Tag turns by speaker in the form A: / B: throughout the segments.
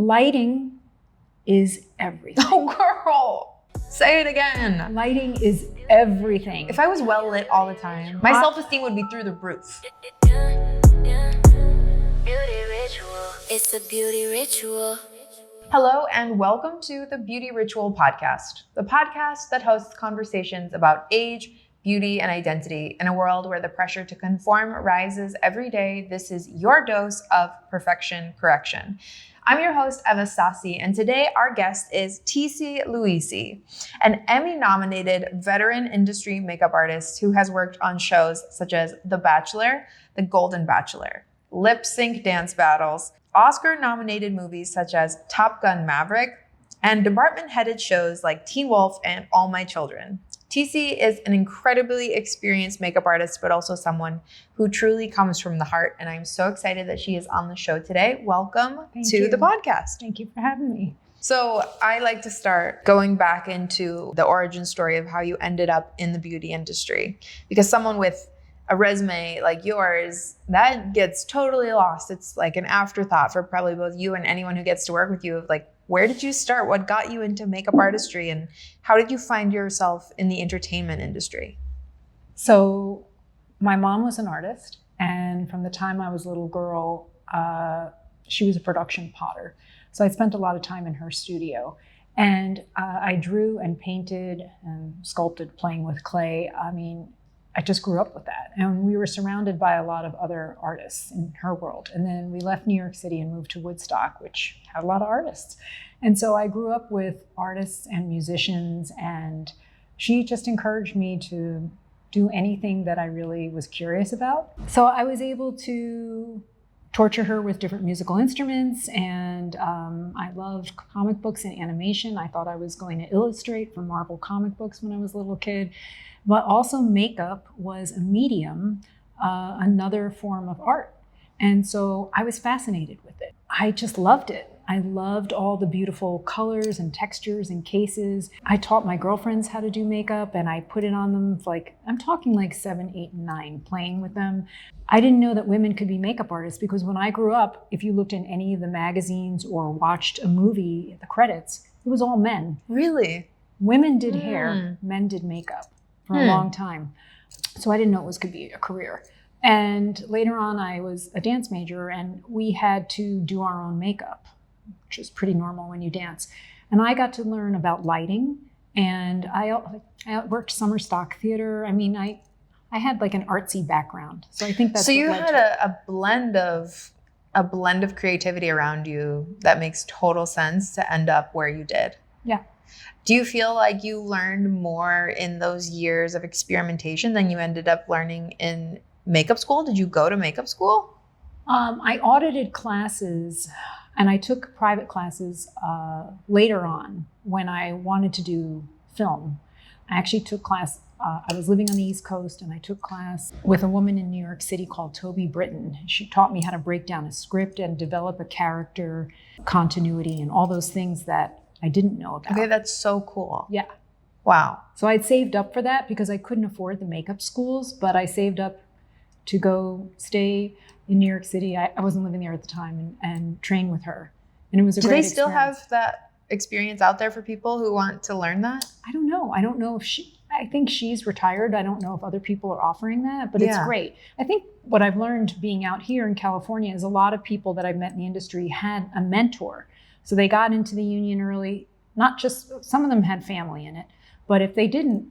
A: Lighting is everything.
B: Oh, girl, say it again.
A: Lighting is everything.
B: If I was well lit all the time, my self-esteem would be through the roof.
C: It's a beauty ritual.
B: Hello, and welcome to the Beauty Ritual podcast, the podcast that hosts conversations about age, beauty, and identity in a world where the pressure to conform rises every day. This is your dose of perfection correction. I'm your host, Eva Stassi, and today our guest is Luisi, an Emmy-nominated veteran industry makeup artist who has worked on shows such as The Bachelor, The Golden Bachelor, Lip Sync Dance Battles, Oscar-nominated movies such as Top Gun Maverick, and department-headed shows like Teen Wolf and All My Children. TC is an incredibly experienced makeup artist, but also someone who truly comes from the heart. And I'm so excited that she is on the show today. Welcome to the podcast.
A: Thank you for having me.
B: So I like to start going back into the origin story of how you ended up in the beauty industry, because someone with a resume like yours, that gets totally lost. It's like an afterthought for probably both you and anyone who gets to work with you. Like, where did you start? What got you into makeup artistry? And how did you find yourself in the entertainment industry?
A: So my mom was an artist. And from the time I was a little girl, she was a production potter. So I spent a lot of time in her studio. And I drew and painted and sculpted playing with clay. I mean, I just grew up with that. And we were surrounded by a lot of other artists in her world. And then we left New York City and moved to Woodstock, which had a lot of artists. And so I grew up with artists and musicians, and she just encouraged me to do anything that I really was curious about. So I was able to torture her with different musical instruments, and I loved comic books and animation. I thought I was going to illustrate for Marvel comic books when I was a little kid. But also makeup was a medium, another form of art. And so I was fascinated with it. I just loved it. I loved all the beautiful colors and textures and cases. I taught my girlfriends how to do makeup, and I put it on them I'm talking like 7, 8, and 9, playing with them. I didn't know that women could be makeup artists, because when I grew up, if you looked in any of the magazines or watched a movie, the credits, it was all men.
B: Really?
A: Women did hair, men did makeup for a long time. So I didn't know it could be a career. And later on, I was a dance major, and we had to do our own makeup, which is pretty normal when you dance. And I got to learn about lighting, and I worked summer stock theater. I mean, I had like an artsy background. So I think that's
B: so you had a blend of creativity around you that makes total sense to end up where you did.
A: Yeah.
B: Do you feel like you learned more in those years of experimentation than you ended up learning in makeup school? Did you go to makeup school?
A: I audited classes, and I took private classes later on when I wanted to do film. I actually took class. I was living on the East Coast, and I took class with a woman in New York City called Toby Britton. She taught me how to break down a script and develop a character, continuity, and all those things that I didn't know about.
B: Okay, that's so cool.
A: Yeah.
B: Wow.
A: So I'd saved up for that because I couldn't afford the makeup schools, but I saved up to go stay in New York City. I wasn't living there at the time, and train with her. And it was a great experience.
B: Do they still have that experience out there for people who want to learn that?
A: I don't know. I don't know if I think she's retired. I don't know if other people are offering that, but It's great. I think what I've learned being out here in California is a lot of people that I've met in the industry had a mentor. So they got into the union early, not just, some of them had family in it, but if they didn't,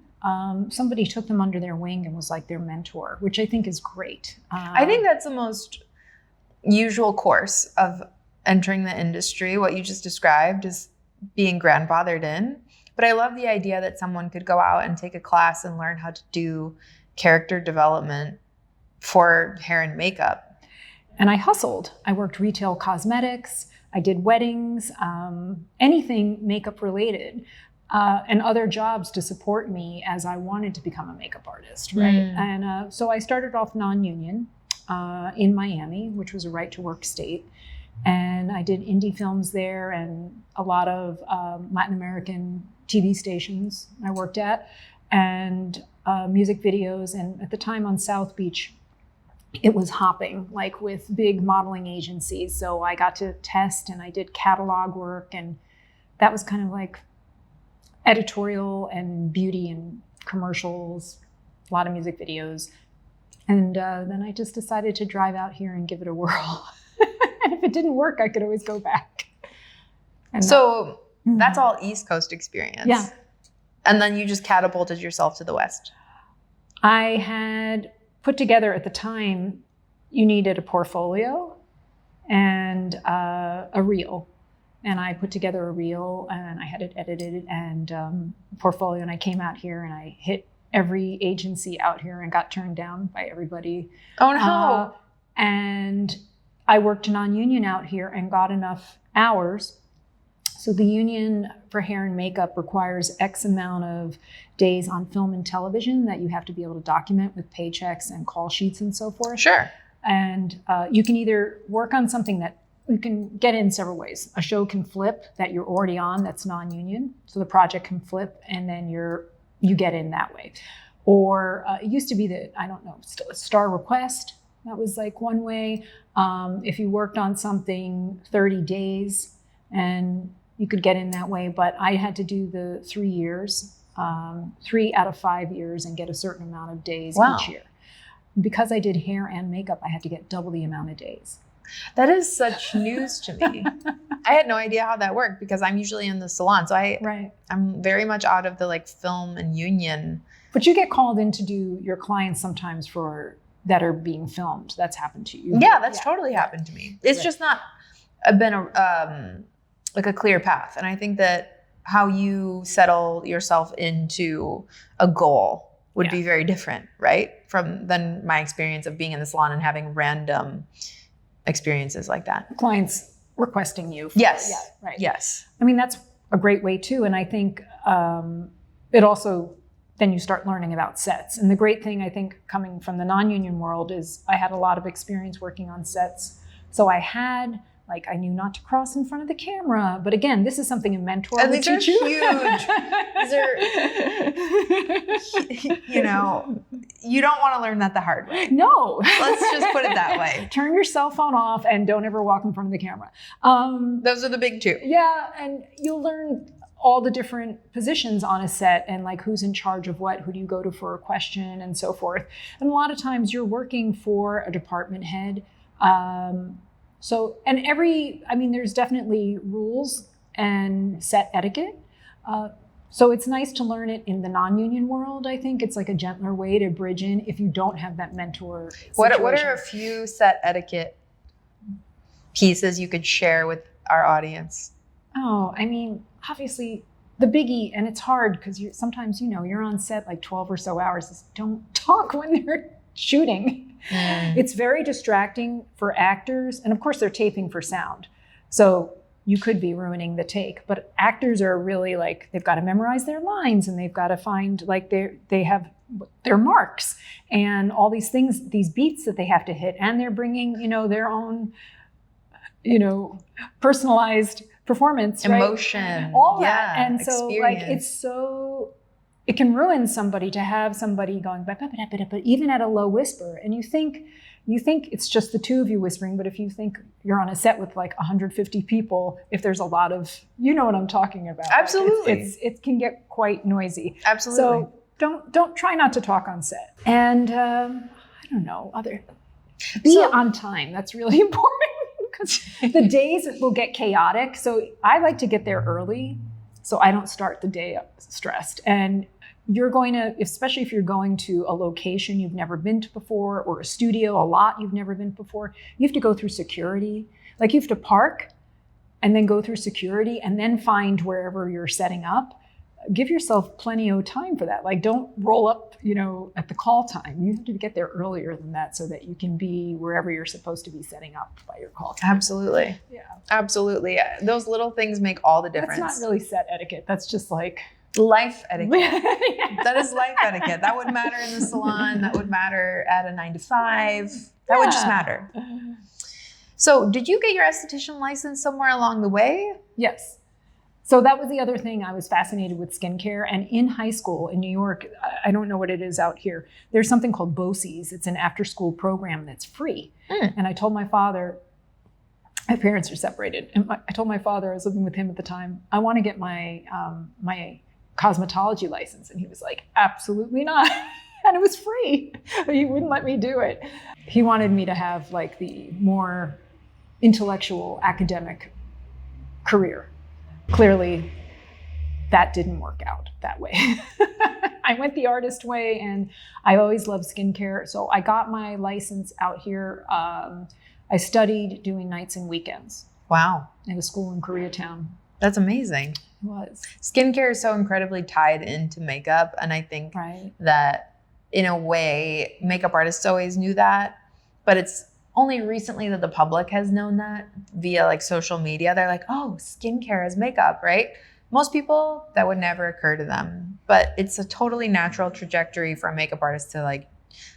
A: somebody took them under their wing and was like their mentor, which I think is great.
B: I think that's the most usual course of entering the industry. What you just described is being grandfathered in. But I love the idea that someone could go out and take a class and learn how to do character development for hair and makeup.
A: And I hustled. I worked retail cosmetics. I did weddings, anything makeup related, and other jobs to support me as I wanted to become a makeup artist, right? And so I started off non-union in Miami, which was a right-to-work state. And I did indie films there and a lot of Latin American TV stations I worked at, and music videos. And at the time on South Beach it was hopping, like with big modeling agencies. So I got to test and I did catalog work, and that was kind of like editorial and beauty and commercials, a lot of music videos. And then I just decided to drive out here and give it a whirl. And if it didn't work, I could always go back. And
B: so that's all East Coast experience.
A: Yeah.
B: And then you just catapulted yourself to the West.
A: I had put together at the time, you needed a portfolio and a reel. And I put together a reel and I had it edited and portfolio. And I came out here and I hit every agency out here and got turned down by everybody.
B: Oh no.
A: And I worked non-union out here and got enough hours. So the union for hair and makeup requires X amount of days on film and television that you have to be able to document with paychecks and call sheets and so forth.
B: Sure.
A: And you can either work on something that you can get in several ways. A show can flip that you're already on that's non-union. So the project can flip and then you get in that way. Or it used to be that, I don't know, star request. That was like one way. If you worked on something 30 days and you could get in that way. But I had to do the 3 years, 3 out of 5 years, and get a certain amount of days each year. Because I did hair and makeup, I had to get double the amount of days.
B: That is such news to me. I had no idea how that worked because I'm usually in the salon. So I'm very much out of the like film and union.
A: But you get called in to do your clients sometimes that are being filmed. That's happened to you.
B: Yeah, that's totally happened to me. It's just not been like a clear path. And I think that how you settle yourself into a goal would be very different, right? Than my experience of being in the salon and having random experiences like that.
A: Clients requesting you.
B: Yes.
A: Right.
B: Yes.
A: I mean, that's a great way too. And I think it also, then you start learning about sets. And the great thing, I think, coming from the non-union world is I had a lot of experience working on sets. So I knew not to cross in front of the camera. But again, this is something a mentor would teach you.
B: Huge. These are, you don't want to learn that the hard way.
A: No.
B: Let's just put it that way.
A: Turn your cell phone off and don't ever walk in front of the camera.
B: Those are the big two.
A: Yeah, and you'll learn all the different positions on a set and like who's in charge of what, who do you go to for a question and so forth. And a lot of times you're working for a department head. There's definitely rules and set etiquette. So it's nice to learn it in the non-union world. I think it's like a gentler way to bridge in if you don't have that mentor situation.
B: What are a few set etiquette pieces you could share with our audience?
A: Oh, I mean, obviously the biggie, and it's hard because sometimes you're on set like 12 or so hours, is don't talk when they're shooting. It's very distracting for actors. And of course they're taping for sound. So you could be ruining the take, but actors are really like, they've got to memorize their lines and they've got to find like they have their marks and all these things, these beats that they have to hit. And they're bringing, their own, personalized performance,
B: emotion,
A: right? All that. And so
B: experience.
A: It can ruin somebody to have somebody going, but even at a low whisper. And you think it's just the two of you whispering, but if you think you're on a set with like 150 people, if there's a lot of, you know what I'm talking about.
B: Absolutely.
A: It can get quite noisy.
B: Absolutely.
A: So don't try not to talk on set. And I don't know, be on time. That's really important because the days will get chaotic. So I like to get there early so I don't start the day stressed. And you're going to, especially if you're going to a location you've never been to before or a studio, a lot you've never been before, you have to go through security. Like you have to park and then go through security and then find wherever you're setting up. Give yourself plenty of time for that. Like don't roll up, at the call time. You have to get there earlier than that so that you can be wherever you're supposed to be setting up by your call time.
B: Absolutely.
A: Yeah.
B: Absolutely. Those little things make all the difference.
A: That's not really set etiquette. That's just like
B: life etiquette.
A: Yeah.
B: That is life etiquette. That would matter in the salon. That would matter at a 9 to 5. That would just matter. So did you get your esthetician license somewhere along the way?
A: Yes. So that was the other thing. I was fascinated with skincare. And in high school in New York, I don't know what it is out here, there's something called BOCES. It's an after-school program that's free. And I told my father, my parents are separated, and I told my father, I was living with him at the time, I want to get my my cosmetology license. And he was like, absolutely not. And it was free. He wouldn't let me do it. He wanted me to have like the more intellectual academic career. Clearly, that didn't work out that way. I went the artist way, and I always loved skincare. So I got my license out here. I studied doing nights and weekends.
B: Wow.
A: At a school in Koreatown.
B: That's amazing.
A: It was.
B: Skincare is so incredibly tied into makeup. And I think that in a way, makeup artists always knew that, but it's only recently that the public has known that via like social media. They're like, oh, skincare is makeup, right? Most people, that would never occur to them, but it's a totally natural trajectory for a makeup artist to like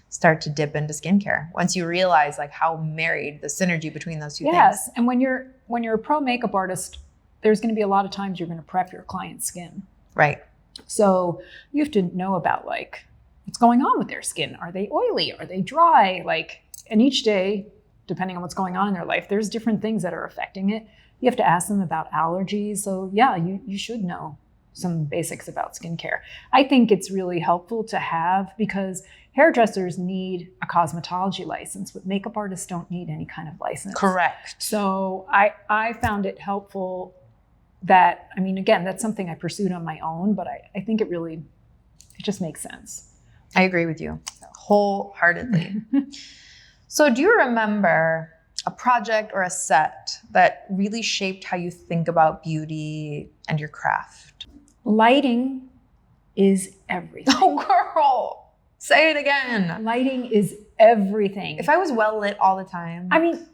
B: start to dip into skincare once you realize like how married the synergy between those two things.
A: Yes, and when you're a pro makeup artist, there's going to be a lot of times you're going to prep your client's skin.
B: Right.
A: So you have to know about like what's going on with their skin. Are they oily? Are they dry? Like, and each day, depending on what's going on in their life, there's different things that are affecting it. You have to ask them about allergies. So yeah, you should know some basics about skincare. I think it's really helpful to have, because hairdressers need a cosmetology license, but makeup artists don't need any kind of license.
B: Correct.
A: So I found it helpful that, I mean, again, that's something I pursued on my own, but I think it just makes sense.
B: I agree with you wholeheartedly. So do you remember a project or a set that really shaped how you think about beauty and your craft?
A: Lighting is everything.
B: Oh, girl, say it again.
A: Lighting is everything.
B: If I was well lit all the time,
A: I mean,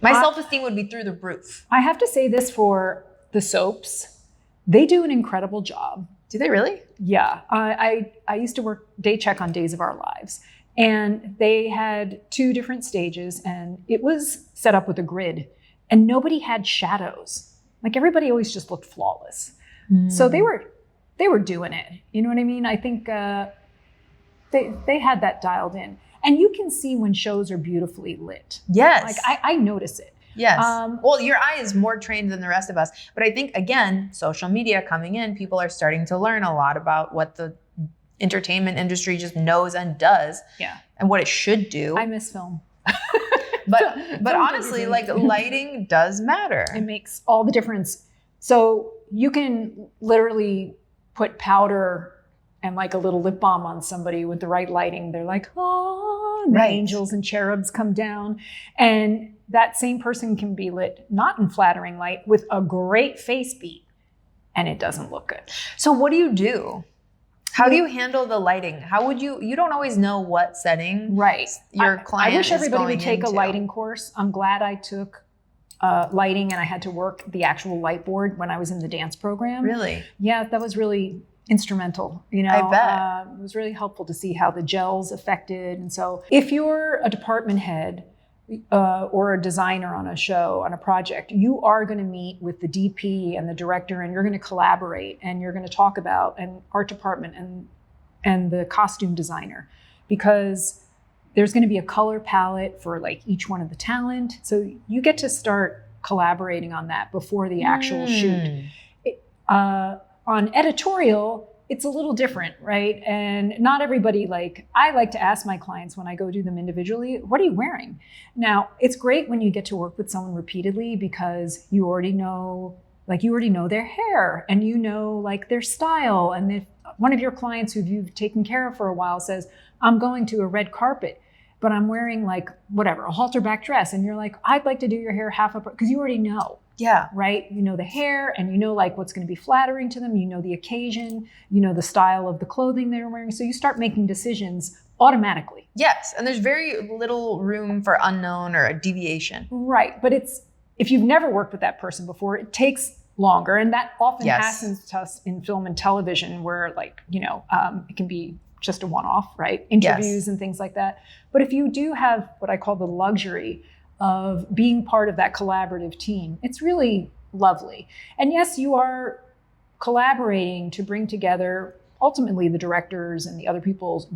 B: my self-esteem would be through the roof.
A: I have to say this for the soaps. They do an incredible job.
B: Do they really?
A: Yeah. I used to work day check on Days of Our Lives. And they had 2 different stages, and it was set up with a grid, and nobody had shadows. Like everybody always just looked flawless. So they were doing it. You know what I mean? I think they had that dialed in. And you can see when shows are beautifully lit.
B: Yes.
A: Like I notice it.
B: Yes. Well, your eye is more trained than the rest of us. But I think, again, social media coming in, people are starting to learn a lot about what the entertainment industry just knows and does.
A: Yeah.
B: And what it should do.
A: I miss film.
B: But honestly, like lighting does matter.
A: It makes all the difference. So you can literally put powder and like a little lip balm on somebody with the right lighting. They're like, oh, and the angels and cherubs come down. And that same person can be lit not in flattering light with a great face beat, and it doesn't look good.
B: So what do you do? How do you handle the lighting? How would you don't always know what setting your client
A: I wish everybody
B: is
A: would take
B: into.
A: a lighting course. I'm glad I took lighting, and I had to work the actual light board when I was in the dance program.
B: Really?
A: Yeah, that was really instrumental. You know,
B: I bet.
A: It was really helpful to see how the gels affected. And so if you're a department head or a designer on a show, on a project, you are going to meet with the DP and the director, and you're going to collaborate, and you're going to talk about an art department and the costume designer, because there's going to be a color palette for like each one of the talent. So you get to start collaborating on that before the actual shoot. On editorial, it's a little different, right? And not everybody, I like to ask my clients when I go do them individually, what are you wearing? Now, it's great when you get to work with someone repeatedly, because you already know their hair, and you know like their style. And if one of your clients who you've taken care of for a while says, I'm going to a red carpet, but I'm wearing like whatever, a halter back dress. And you're like, I'd like to do your hair half up, because you already know.
B: Yeah.
A: Right? You know the hair, and you know like what's going to be flattering to them. You know the occasion, you know the style of the clothing they're wearing. So you start making decisions automatically.
B: Yes. And there's very little room for unknown or a deviation.
A: Right. But if you've never worked with that person before, it takes longer. And that often happens to us in film and television, where it can be just a one-off, right? Interviews and things like that. But if you do have what I call the luxury of being part of that collaborative team, it's really lovely. And yes, you are collaborating to bring together ultimately the directors and the other people's,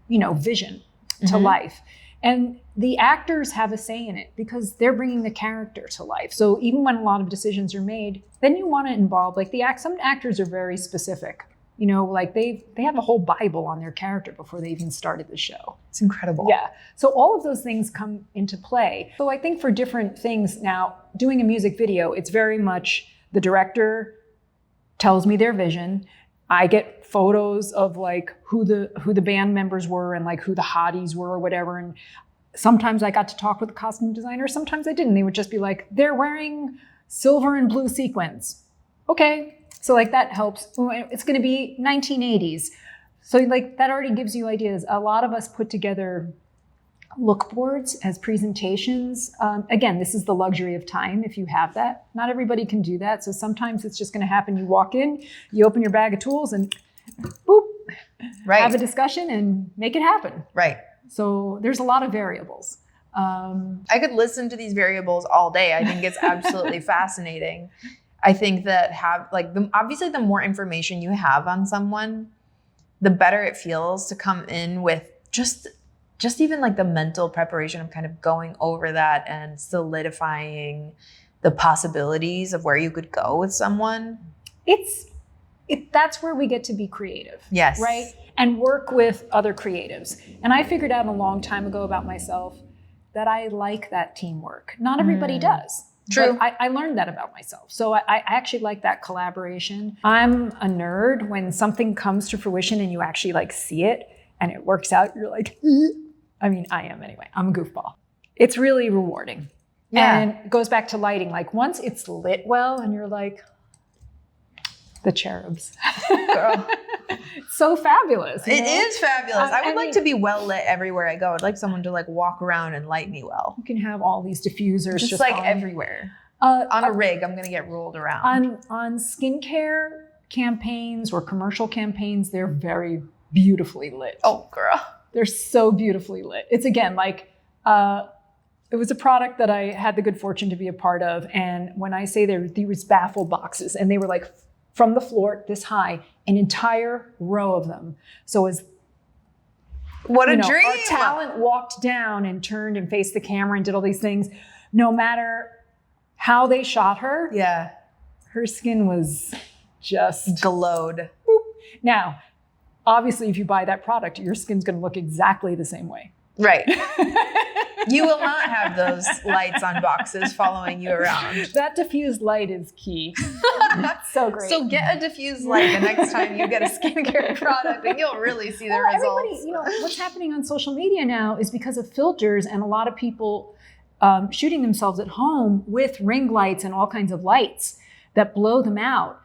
A: vision to life. And the actors have a say in it because they're bringing the character to life. So even when a lot of decisions are made, then you want to involve, like some actors are very specific. Like they have a whole Bible on their character before they even started the show.
B: It's incredible.
A: Yeah. So all of those things come into play. So I think for different things now, doing a music video, it's very much the director tells me their vision. I get photos of like who the band members were and like who the hotties were or whatever. And sometimes I got to talk with the costume designer. Sometimes I didn't. They would just be like, they're wearing silver and blue sequins. Okay. So like that helps. It's going to be 1980s. So like that already gives you ideas. A lot of us put together look boards as presentations. Again, this is the luxury of time if you have that. Not everybody can do that. So sometimes it's just going to happen. You walk in, you open your bag of tools and boop, have a discussion and make it happen.
B: Right.
A: So there's a lot of variables.
B: I could listen to these variables all day. I think it's absolutely fascinating. I think that obviously the more information you have on someone, the better it feels to come in with just even like the mental preparation of kind of going over that and solidifying the possibilities of where you could go with someone.
A: That's where we get to be creative.
B: Yes.
A: Right? And work with other creatives. And I figured out a long time ago about myself that I like that teamwork. Not everybody does.
B: True.
A: But I learned that about myself. So I actually like that collaboration. I'm a nerd. When something comes to fruition and you actually like see it and it works out, you're like, I mean, I am anyway. I'm a goofball. It's really rewarding.
B: Yeah.
A: And it goes back to lighting. Like once it's lit well and you're like, the cherubs.
B: Girl.
A: So fabulous.
B: It is fabulous. I would like to be well lit everywhere I go. I'd like someone to like walk around and light me well.
A: You can have all these diffusers
B: Just like
A: on.
B: everywhere. On a rig, I'm going to get rolled around.
A: On skincare campaigns or commercial campaigns, they're very beautifully lit.
B: Oh, girl.
A: They're so beautifully lit. It's again, like, it was a product that I had the good fortune to be a part of. And when I say there was baffle boxes and they were like from the floor this high, an entire row of them. So as
B: what a dream.
A: Our talent walked down and turned and faced the camera and did all these things, no matter how they shot her, her skin was just
B: glowed.
A: Boop. Now, obviously, if you buy that product, your skin's going to look exactly the same way.
B: Right. You will not have those lights on boxes following you around.
A: That diffused light is key. So great.
B: So get a diffused light the next time you get a skincare product and you'll really see the results.
A: Everybody, what's happening on social media now is because of filters and a lot of people shooting themselves at home with ring lights and all kinds of lights that blow them out.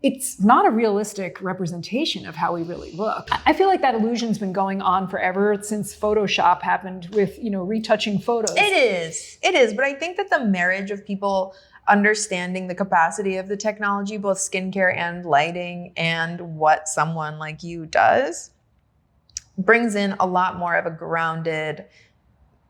A: It's not a realistic representation of how we really look. I feel like that illusion's been going on forever since Photoshop happened with, retouching photos.
B: It is. But I think that the marriage of people understanding the capacity of the technology, both skincare and lighting, and what someone like you does, brings in a lot more of a grounded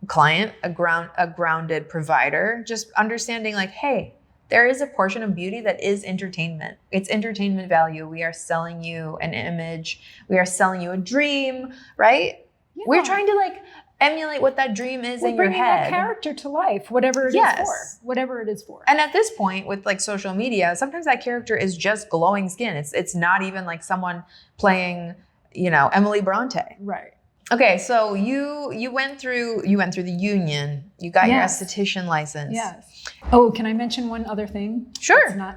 B: client, a grounded provider, just understanding like, hey, there is a portion of beauty that is entertainment. It's entertainment value. We are selling you an image. We are selling you a dream, right? Yeah. We're trying to like emulate what that dream is in your head.
A: Bringing that character to life, whatever it is for.
B: And at this point with like social media, sometimes that character is just glowing skin. It's not even like someone playing, Emily Bronte.
A: Right.
B: Okay, so you went through the union. You got your esthetician license.
A: Yes. Oh, can I mention one other thing?
B: Sure.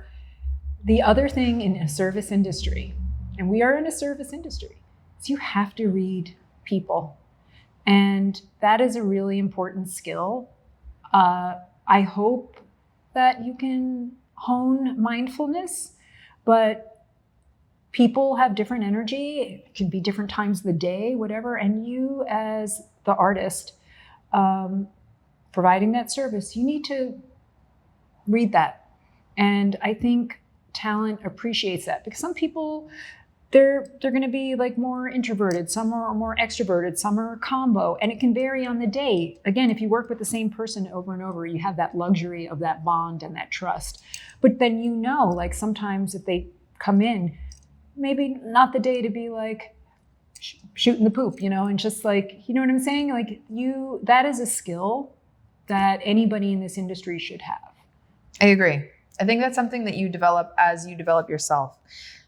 A: The other thing in a service industry, and we are in a service industry, is you have to read people. And that is a really important skill. I hope that you can hone mindfulness, but people have different energy. It can be different times of the day, whatever. And you as the artist providing that service, you need to read that. And I think talent appreciates that because some people they're going to be like more introverted, some are more extroverted, some are a combo, and it can vary on the day. Again, if you work with the same person over and over, you have that luxury of that bond and that trust. But then like sometimes if they come in, maybe not the day to be like shooting the poop, and just like, you know what I'm saying? Like that is a skill that anybody in this industry should have.
B: I agree. I think that's something that you develop as you develop yourself.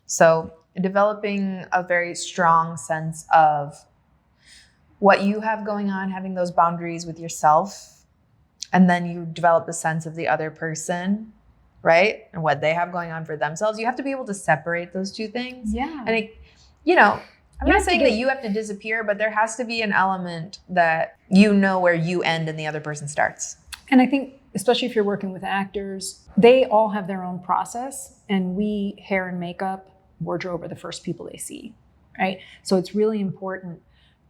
B: So developing a very strong sense of what you have going on, having those boundaries with yourself, and then you develop the sense of the other person, right? And what they have going on for themselves. You have to be able to separate those two things.
A: Yeah.
B: And I'm not saying that you have to disappear, but there has to be an element that where you end and the other person starts.
A: And I think, especially if you're working with actors, they all have their own process, and hair and makeup, wardrobe are the first people they see, right? So it's really important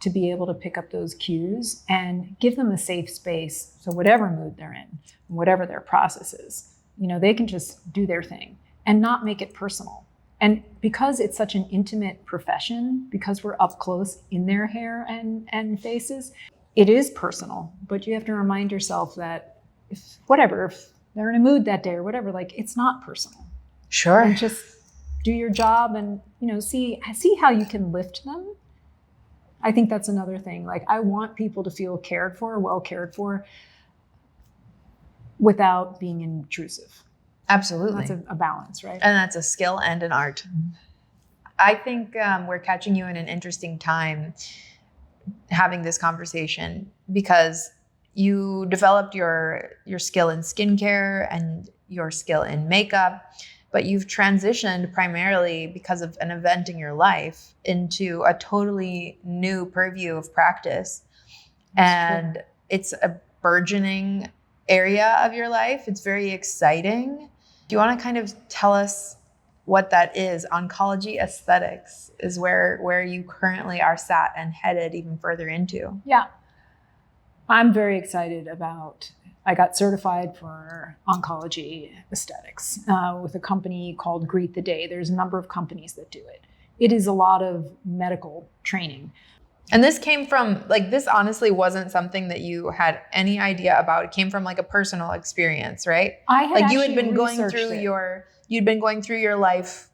A: to be able to pick up those cues and give them a safe space. So whatever mood they're in, whatever their process is, they can just do their thing and not make it personal. And because it's such an intimate profession, because we're up close in their hair and faces, it is personal. But you have to remind yourself that if they're in a mood that day or whatever, like, it's not personal.
B: Sure.
A: And just do your job and, see how you can lift them. I think that's another thing. Like, I want people to feel well cared for, without being intrusive.
B: Absolutely.
A: That's a balance, right?
B: And that's a skill and an art. I think we're catching you in an interesting time having this conversation, because you developed your skill in skincare and your skill in makeup, but you've transitioned primarily because of an event in your life into a totally new purview of practice. And true. It's a burgeoning area of your life. It's very exciting. Do you want to kind of tell us what that is? Oncology Esthetics is where you currently are sat and headed even further into.
A: Yeah. I'm very excited I got certified for Oncology Esthetics with a company called Greet the Day. There's a number of companies that do it. It is a lot of medical training.
B: And this came from, this honestly wasn't something that you had any idea about. It came from a personal experience, right? You'd been going through your life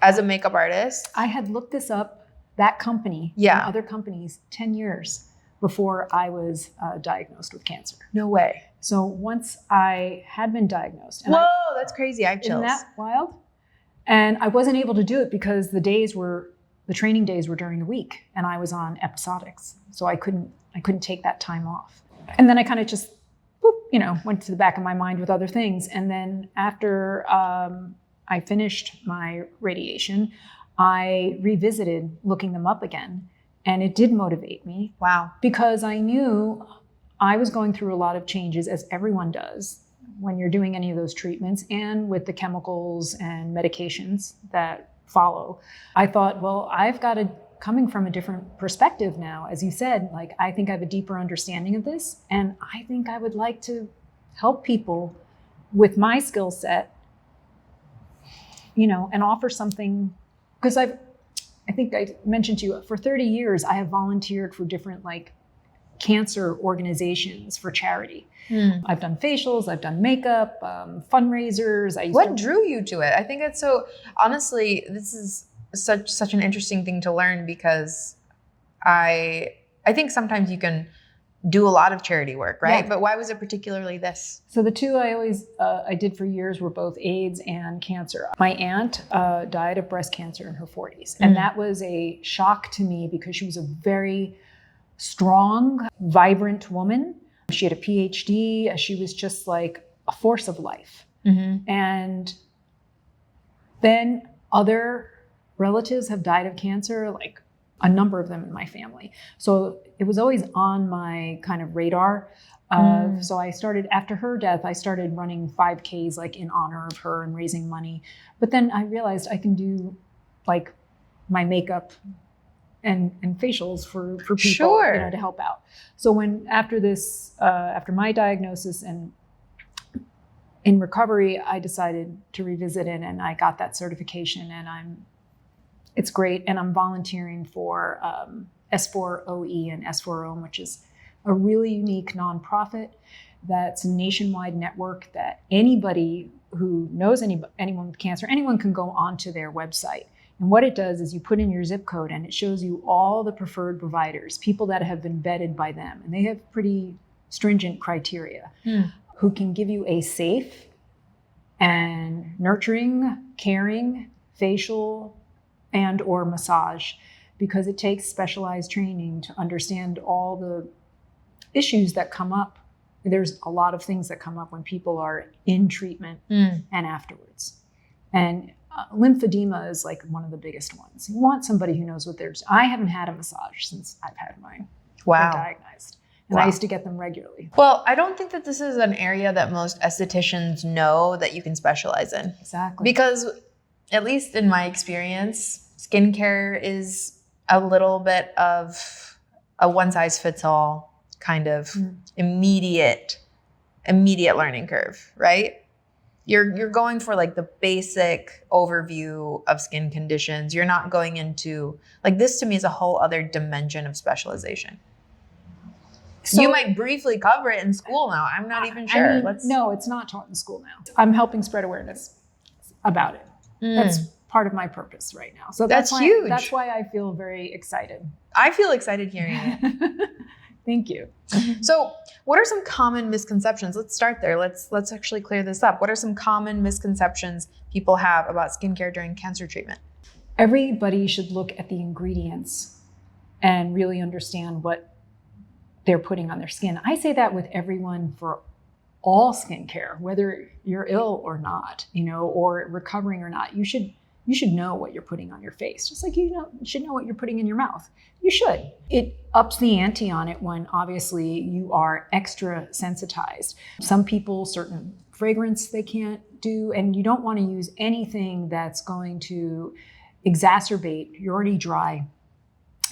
B: as a makeup artist.
A: I had looked this up, that company, and other companies, 10 years before I was diagnosed with cancer.
B: No way.
A: So once I had been diagnosed.
B: Whoa, that's crazy. I have chills.
A: Isn't that wild? And I wasn't able to do it because the training days were during the week, and I was on episodics. So I couldn't take that time off. And then I kind of just, went to the back of my mind with other things. And then after I finished my radiation, I revisited looking them up again. And it did motivate me.
B: Wow.
A: Because I knew I was going through a lot of changes, as everyone does when you're doing any of those treatments, and with the chemicals and medications that follow. I thought, well, coming from a different perspective now, as you said, I think I have a deeper understanding of this. And I think I would like to help people with my skill set, and offer something. Because I think I mentioned to you, for 30 years, I have volunteered for different cancer organizations for charity. I've done facials, I've done makeup, fundraisers.
B: What drew you to it? I think it's so, honestly, this is such an interesting thing to learn, because I think sometimes you can do a lot of charity work, right? Yeah. But why was it particularly this?
A: So the two I did for years were both AIDS and cancer. My aunt died of breast cancer in her 40s. And that was a shock to me, because she was a very strong, vibrant woman. She had a PhD. She was just like a force of life. Mm-hmm. And then other relatives have died of cancer, a number of them in my family. So it was always on my kind of radar. So I started, after her death, I started running 5Ks in honor of her and raising money. But then I realized I can do my makeup and facials for people,
B: sure,
A: to help out. So after my diagnosis and in recovery, I decided to revisit it, and I got that certification, and I'm it's great. And I'm volunteering for S4OE and S4OM, which is a really unique nonprofit that's a nationwide network that anybody who knows anyone with cancer, anyone can go onto their website. And what it does is you put in your zip code and it shows you all the preferred providers, people that have been vetted by them. And they have pretty stringent criteria who can give you a safe and nurturing, caring, facial and or massage, because it takes specialized training to understand all the issues that come up. There's a lot of things that come up when people are in treatment and afterwards. And lymphedema is like one of the biggest ones. You want somebody who knows what they're doing. I haven't had a massage since I've had mine been diagnosed. And I used to get them regularly.
B: Well, I don't think that this is an area that most estheticians know that you can specialize in.
A: Exactly.
B: Because at least in my experience, skincare is a little bit of a one-size-fits-all kind of immediate learning curve, right? You're going for like the basic overview of skin conditions. You're not going into, like, this to me is a whole other dimension of specialization. So, you might briefly cover it in school now. I'm not even sure.
A: I mean, no, it's not taught in school now. I'm helping spread awareness about it. That's part of my purpose right now. So that's
B: huge.
A: That's why I feel very excited.
B: I feel excited hearing it.
A: Thank you.
B: So what are some common misconceptions? Let's start there. Let's actually clear this up. What are some common misconceptions people have about skincare during cancer treatment?
A: Everybody should look at the ingredients and really understand what they're putting on their skin. I say that with everyone for all skincare, whether you're ill or not, or recovering or not. You should know what you're putting on your face, just like you should know what you're putting in your mouth. You should. It ups the ante on it when obviously you are extra sensitized. Some people, certain fragrance they can't do, and you don't want to use anything that's going to exacerbate. You're already dry,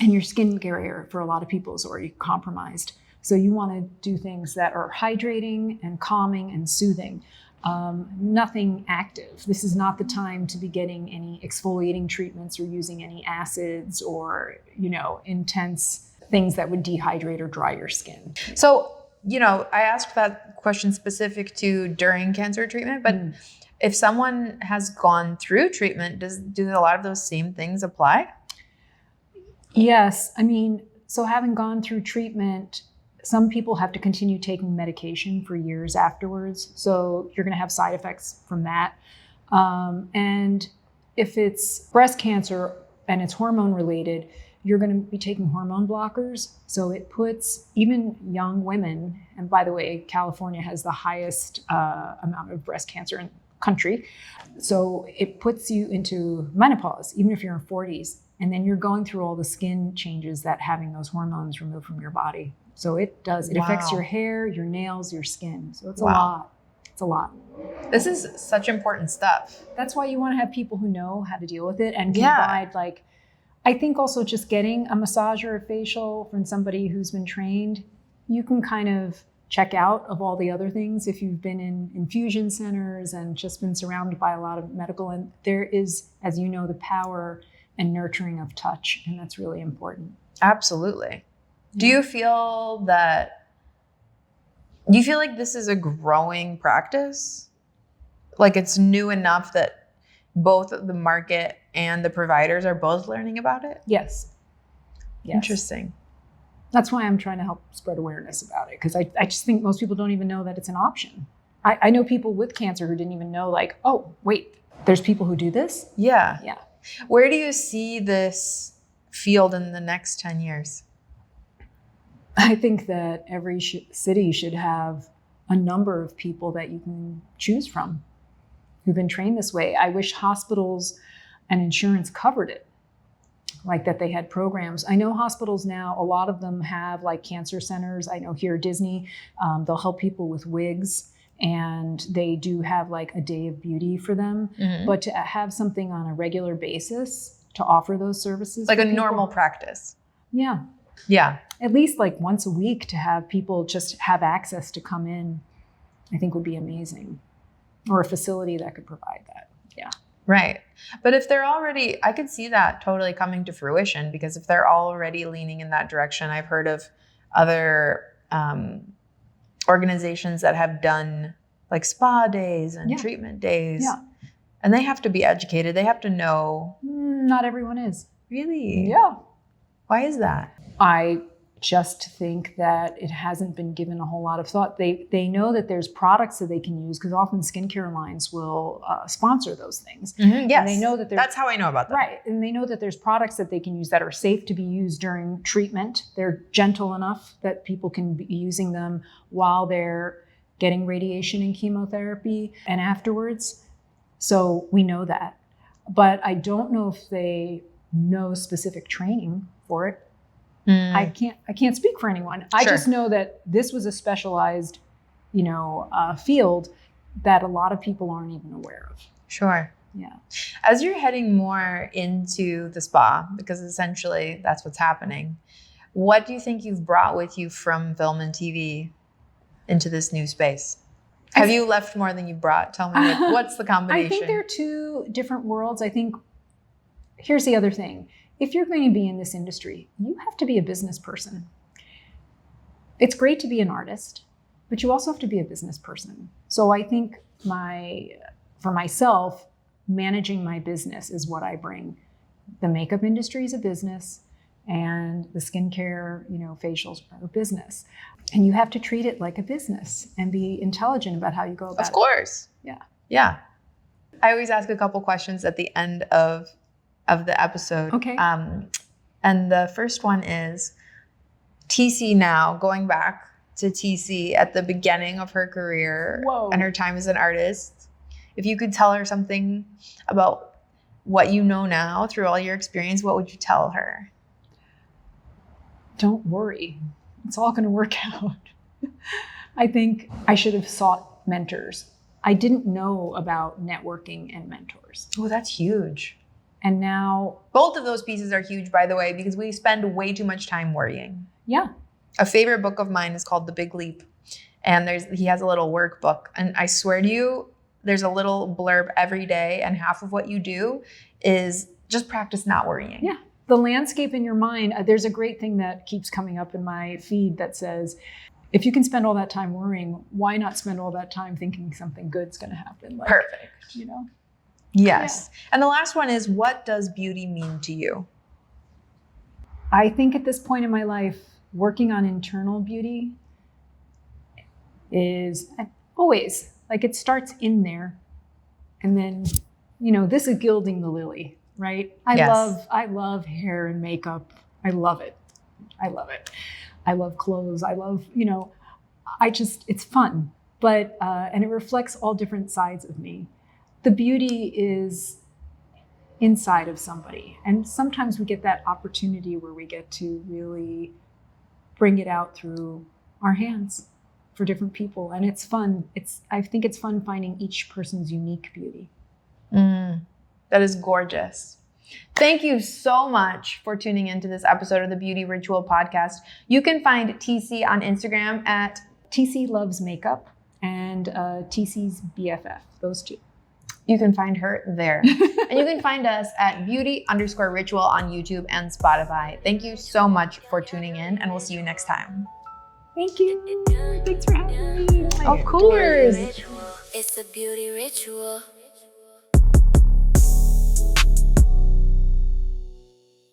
A: and your skin barrier for a lot of people is already compromised. So you want to do things that are hydrating and calming and soothing. Nothing active. This is not the time to be getting any exfoliating treatments or using any acids or, intense things that would dehydrate or dry your skin.
B: So, I asked that question specific to during cancer treatment, but if someone has gone through treatment, do a lot of those same things apply?
A: Yes. I mean, so having gone through treatment, some people have to continue taking medication for years afterwards. So you're going to have side effects from that. And if it's breast cancer and it's hormone related, you're going to be taking hormone blockers. So it puts even young women, and by the way, California has the highest amount of breast cancer in the country. So it puts you into menopause, even if you're in 40s. And then you're going through all the skin changes that having those hormones removed from your body. So it does. It affects your hair, your nails, your skin. So it's a lot. It's a lot.
B: This is such important stuff.
A: That's why you want to have people who know how to deal with it and can provide, I think also just getting a massage or a facial from somebody who's been trained, you can kind of check out of all the other things if you've been in infusion centers and just been surrounded by a lot of medical. And there is, as you know, the power and nurturing of touch. And that's really important.
B: Absolutely. Do you feel like this is a growing practice? Like it's new enough that both the market and the providers are both learning about it?
A: Yes.
B: Interesting.
A: That's why I'm trying to help spread awareness about it. Because I just think most people don't even know that it's an option. I know people with cancer who didn't even know, oh, wait, there's people who do this?
B: Yeah.
A: Yeah.
B: Where do you see this field in the next 10 years?
A: I think that every city should have a number of people that you can choose from who've been trained this way. I wish hospitals and insurance covered it, like that they had programs. I know hospitals now, a lot of them have cancer centers. I know here at Disney, they'll help people with wigs, and they do have a day of beauty for them. Mm-hmm. But to have something on a regular basis to offer those services.
B: Like a normal practice.
A: Yeah.
B: Yeah.
A: At least once a week to have people just have access to come in, I think would be amazing. Or a facility that could provide that. Yeah.
B: Right. But if they're already, I could see that totally coming to fruition, because if they're already leaning in that direction, I've heard of other organizations that have done like spa days and treatment days.
A: Yeah.
B: And they have to be educated. They have to know.
A: Not everyone is.
B: Really?
A: Yeah.
B: Why is that?
A: I just think that it hasn't been given a whole lot of thought. They know that there's products that they can use, because often skincare lines will sponsor those things.
B: Yes.
A: And they know that
B: that's how I know about them.
A: Right. And they know that there's products that they can use that are safe to be used during treatment. They're gentle enough that people can be using them while they're getting radiation and chemotherapy and afterwards. So we know that. But I don't know if they know specific training for it. I can't speak for anyone. I just know that this was a specialized, field that a lot of people aren't even aware of.
B: Sure.
A: Yeah.
B: As you're heading more into the spa, because essentially that's what's happening, what do you think you've brought with you from film and TV into this new space? Have you left more than you brought? Tell me, what's the combination?
A: I think they're two different worlds. I think, here's the other thing. If you're going to be in this industry, you have to be a business person. It's great to be an artist, but you also have to be a business person. So I think for myself, managing my business is what I bring. The makeup industry is a business, and the skincare, facials are a business. And you have to treat it like a business and be intelligent about how you go about it.
B: Of course.
A: Yeah.
B: Yeah. I always ask a couple questions at the end of the episode.
A: Okay.
B: And the first one is TC now, going back to TC at the beginning of her career and her time as an artist. If you could tell her something about what you know now through all your experience, what would you tell her?
A: Don't worry. It's all going to work out. I think I should have sought mentors. I didn't know about networking and mentors.
B: Oh, that's huge.
A: And now...
B: Both of those pieces are huge, by the way, because we spend way too much time worrying.
A: Yeah.
B: A favorite book of mine is called The Big Leap. And he has a little workbook. And I swear to you, there's a little blurb every day. And half of what you do is just practice not worrying.
A: Yeah. The landscape in your mind, there's a great thing that keeps coming up in my feed that says, if you can spend all that time worrying, why not spend all that time thinking something good's going to happen?
B: Perfect. Yes. Yeah. And the last one is, what does beauty mean to you?
A: I think at this point in my life, working on internal beauty is always, it starts in there. And then, this is gilding the lily, right? I love hair and makeup. I love it. I love clothes. I love, it's fun. But, and it reflects all different sides of me. The beauty is inside of somebody. And sometimes we get that opportunity where we get to really bring it out through our hands for different people. And it's fun. I think it's fun finding each person's unique beauty.
B: That is gorgeous. Thank you so much for tuning into this episode of the Beauty Ritual Podcast. You can find TC on Instagram at
A: TC Loves Makeup and TC's BFF, those two.
B: You can find her there. And you can find us at beauty_ritual on YouTube and Spotify. Thank you so much for tuning in, and we'll see you next time.
A: Thank you. Thanks for having me.
B: Of course.
C: It's a beauty ritual.